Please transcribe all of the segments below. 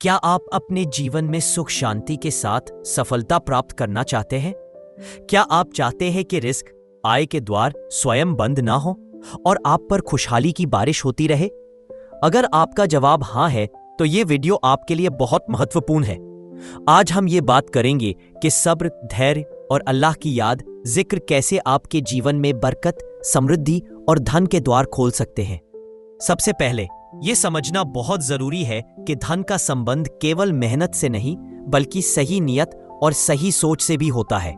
क्या आप अपने जीवन में सुख शांति के साथ सफलता प्राप्त करना चाहते हैं? क्या आप चाहते हैं कि रिस्क, आय के द्वार स्वयं बंद ना हो और आप पर खुशहाली की बारिश होती रहे? अगर आपका जवाब हाँ है, तो ये वीडियो आपके लिए बहुत महत्वपूर्ण है। आज हम ये बात करेंगे कि सब्र, धैर्य और अल्लाह की याद जिक्र कैसे आपके जीवन में बरकत, समृद्धि और धन के द्वार खोल सकते हैं। सबसे पहले ये समझना बहुत जरूरी है कि धन का संबंध केवल मेहनत से नहीं, बल्कि सही नियत और सही सोच से भी होता है।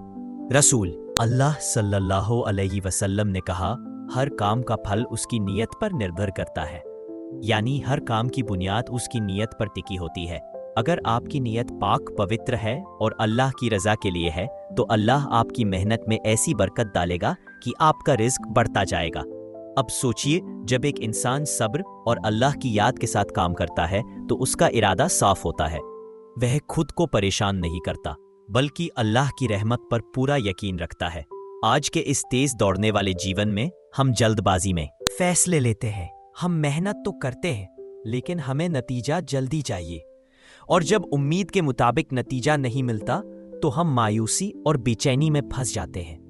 रसूल अल्लाह सल्लल्लाहु अलैहि वसल्लम ने कहा, हर काम का फल उसकी नियत पर निर्भर करता है। यानी हर काम की बुनियाद उसकी नियत पर टिकी होती है। अगर आपकी नियत पाक पवित्र है और अल्लाह की रजा के लिए है, तो अल्लाह आपकी मेहनत में ऐसी बरकत डालेगा कि आपका रिज्क बढ़ता जाएगा। अब सोचिए, जब एक इंसान सब्र और अल्लाह की याद के साथ काम करता है, तो उसका इरादा साफ होता है। वह खुद को परेशान नहीं करता, बल्कि अल्लाह की रहमत पर पूरा यकीन रखता है। आज के इस तेज दौड़ने वाले जीवन में हम जल्दबाजी में फैसले लेते हैं। हम मेहनत तो करते हैं, लेकिन हमें नतीजा जल्दी चाहिए। और जब उम्मीद के मुताबिक नतीजा नहीं मिलता, तो हम मायूसी और बेचैनी में फंस जाते हैं।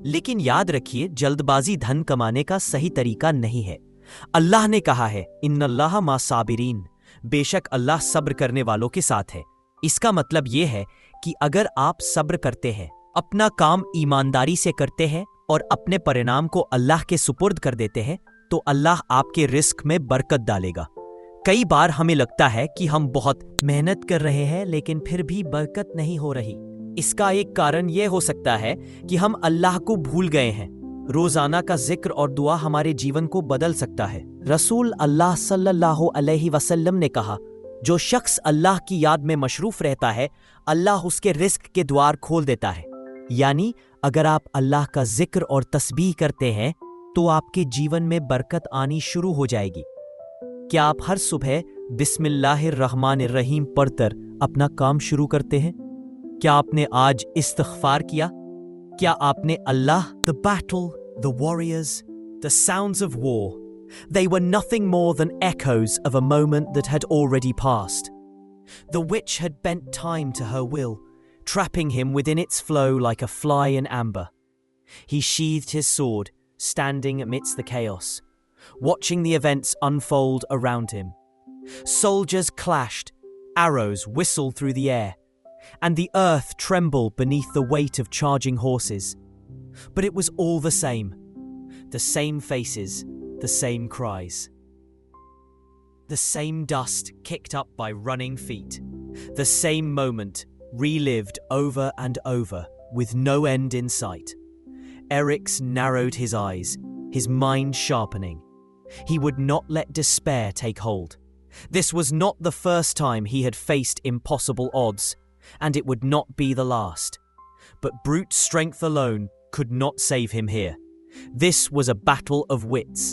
लेकिन याद रखिए, जल्दबाजी धन कमाने का सही तरीका नहीं है। अल्लाह ने कहा है, इन्नल्लाह मा साबिरीन, बेशक अल्लाह सब्र करने वालों के साथ है। इसका मतलब यह है कि अगर आप सब्र करते हैं, अपना काम ईमानदारी से करते हैं और अपने परिणाम को अल्लाह के सुपुर्द कर देते हैं, तो अल्लाह आपके रिस्क में बरकत डालेगा। कई बार हमें लगता है कि हम बहुत मेहनत कर रहे हैं, लेकिन फिर भी बरकत नहीं हो रही। इसका एक कारण यह हो सकता है कि हम अल्लाह को भूल गए हैं। रोजाना का जिक्र और दुआ हमारे जीवन को बदल सकता है। रसूल अल्लाह सल्लल्लाहु अलैहि वसल्लम ने कहा, जो शख्स अल्लाह की याद में मशरूफ रहता है, अल्लाह उसके रिस्क के द्वार खोल देता है। यानी अगर आप अल्लाह का जिक्र और तस्बीह करते हैं, तो आपके जीवन में बरकत आनी शुरू हो जाएगी। क्या आप हर सुबह बिस्मिल्लाहिर्रहमानिर्रहीम पढ़कर अपना काम शुरू करते हैं? क्या आपने आज इस्तिग़फ़ार किया? क्या आपने अल्लाह? The battle, the warriors, the sounds of war, they were nothing more than echoes of a moment that had already passed. The witch had bent time to her will, trapping him within its flow like a fly in amber. He sheathed his sword, standing amidst the chaos, watching the events unfold around him. Soldiers clashed, arrows whistled through the air, and the earth trembled beneath the weight of charging horses. But it was all the same faces, the same cries, the same dust kicked up by running feet, the same moment relived over and over with no end in sight. Eric's narrowed his eyes, his mind sharpening. He would not let despair take hold. This was not the first time he had faced impossible odds, and it would not be the last. But brute strength alone could not save him here. This was a battle of wits,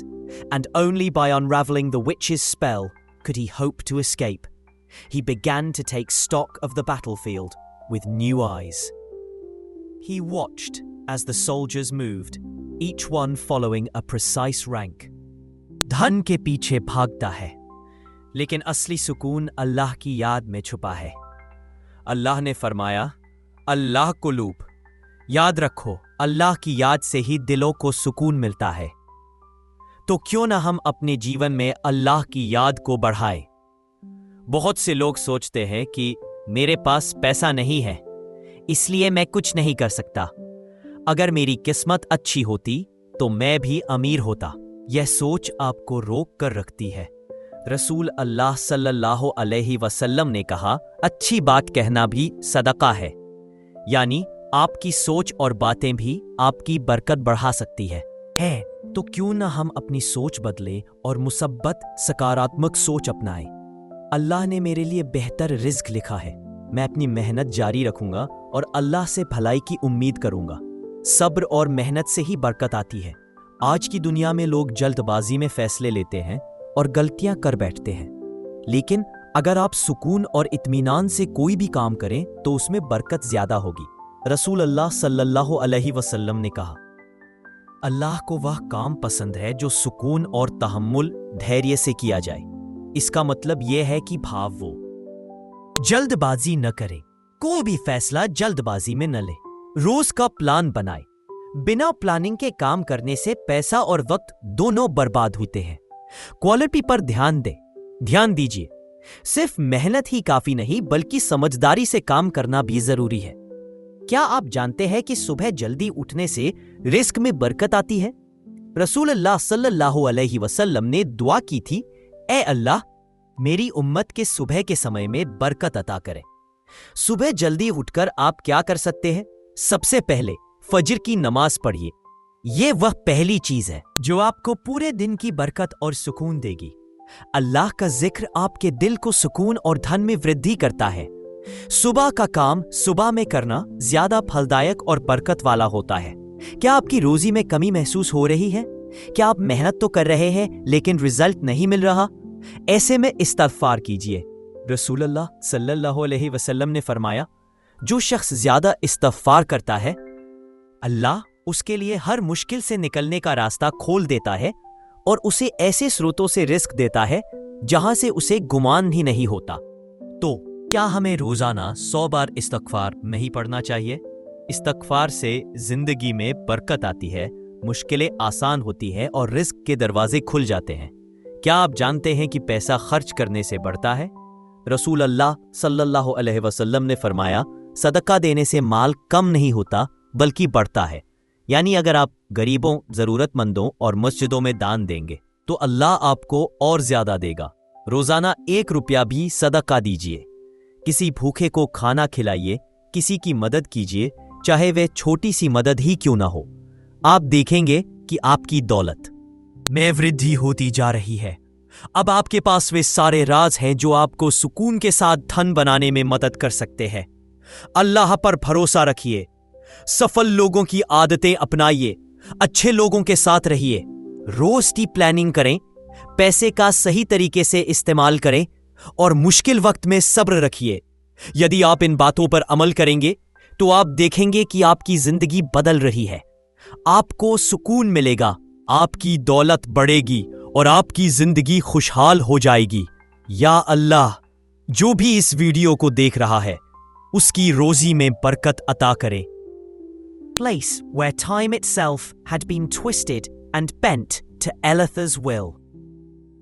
and only by unraveling the witch's spell could he hope to escape. He began to take stock of the battlefield with new eyes. He watched as the soldiers moved, each one following a precise rank. धन के पीछे भागता है, लेकिन असली सुकून अल्लाह की याद में छुपा है। अल्लाह ने फरमाया, अल्लाह को लूप, याद रखो, अल्लाह की याद से ही दिलों को सुकून मिलता है। तो क्यों ना हम अपने जीवन में अल्लाह की याद को बढ़ाएं। बहुत से लोग सोचते हैं कि मेरे पास पैसा नहीं है, इसलिए मैं कुछ नहीं कर सकता। अगर मेरी किस्मत अच्छी होती, तो मैं भी अमीर होता। यह सोच आपको रोक कर रखती है। रसूल अल्लाह सल्लल्लाहु अलैहि वसल्लम ने कहा, अच्छी बात कहना भी सदका है। यानी आपकी सोच और बातें भी आपकी बरकत बढ़ा सकती है। तो क्यों ना हम अपनी सोच बदलें और मुसब्बत सकारात्मक सोच अपनाएं। अल्लाह ने मेरे लिए बेहतर रिज़्क लिखा है। मैं अपनी मेहनत जारी रखूंगा और अल्लाह से भलाई की उम्मीद करूंगा। सब्र और मेहनत से ही बरकत आती है। आज की दुनिया में लोग जल्दबाजी में फैसले लेते हैं और गलतियां कर बैठते हैं, लेकिन अगर आप सुकून और इत्मीनान से कोई भी काम करें, तो उसमें बरकत ज्यादा होगी। रसूल अल्लाह सल्लल्लाहु अलैहि वसल्लम ने कहा, अल्लाह को वह काम पसंद है जो सुकून और तहम्मुल, धैर्य से किया जाए। इसका मतलब यह है कि भाव वो जल्दबाजी न करें। कोई भी फैसला जल्दबाजी में न ले। रोज का प्लान बनाएं। बिना प्लानिंग के काम करने से पैसा और वक्त दोनों बर्बाद होते हैं। क्वालिटी पर ध्यान दीजिए। सिर्फ मेहनत ही काफी नहीं, बल्कि समझदारी से काम करना भी जरूरी है। क्या आप जानते हैं कि सुबह जल्दी उठने से रिस्क में बरकत आती है? रसूलुल्लाह सल्लल्लाहु अलैहि वसल्लम ने दुआ की थी, ए अल्लाह, मेरी उम्मत के सुबह के समय में बरकत अता करें। सुबह जल्दी उठकर आप क्या कर सकते हैं? सबसे पहले फजर की नमाज पढ़िए। यह वह पहली चीज है जो आपको पूरे दिन की बरकत और सुकून देगी। अल्लाह का जिक्र आपके दिल को सुकून और धन में वृद्धि करता है। सुबह का काम सुबह में करना ज्यादा फलदायक और बरकत वाला होता है। क्या आपकी रोजी में कमी महसूस हो रही है? क्या आप मेहनत तो कर रहे हैं लेकिन रिजल्ट नहीं मिल रहा? ऐसे में इस्तग़फ़ार कीजिए। रसूलुल्लाह सल्लल्लाहु अलैहि वसल्लम ने फरमाया, जो शख्स ज्यादा इस्तग़फ़ार करता है, अल्लाह उसके लिए हर मुश्किल से निकलने का रास्ता खोल देता है और उसे ऐसे स्रोतों से रिस्क देता है जहां से उसे गुमान ही नहीं होता। तो क्या हमें रोजाना 100 बार इस्तग़फ़ार नहीं पढ़ना चाहिए? इस्तग़फ़ार से जिंदगी में बरकत आती है, मुश्किलें आसान होती है और रिस्क के दरवाजे खुल जाते हैं। क्या आप जानते हैं कि पैसा खर्च करने से बढ़ता है? रसूल अल्लाह सल्लल्लाहु अलैहि वसल्लम ने फरमाया, सदका देने से माल कम नहीं होता बल्कि बढ़ता है। यानी अगर आप गरीबों, जरूरतमंदों और मस्जिदों में दान देंगे तो अल्लाह आपको और ज्यादा देगा। रोजाना 1 रुपया भी सदका दीजिए। किसी भूखे को खाना खिलाइए, किसी की मदद कीजिए, चाहे वह छोटी सी मदद ही क्यों ना हो। आप देखेंगे कि आपकी दौलत में वृद्धि होती जा रही है। अब आपके पास वे सारे राज हैं जो आपको सुकून के साथ धन बनाने में मदद कर सकते हैं। अल्लाह पर भरोसा रखिए, सफल लोगों की आदतें अपनाइए, अच्छे लोगों के साथ रहिए, रोज की प्लानिंग करें, पैसे का सही तरीके से इस्तेमाल करें और मुश्किल वक्त में सब्र रखिए। यदि आप इन बातों पर अमल करेंगे तो आप देखेंगे कि आपकी जिंदगी बदल रही है। आपको सुकून मिलेगा, आपकी दौलत बढ़ेगी और आपकी जिंदगी खुशहाल हो जाएगी। या अल्लाह, जो भी इस वीडियो को देख रहा है उसकी रोजी में बरकत अता करे। Place where time itself had been twisted and bent to Elatha's will.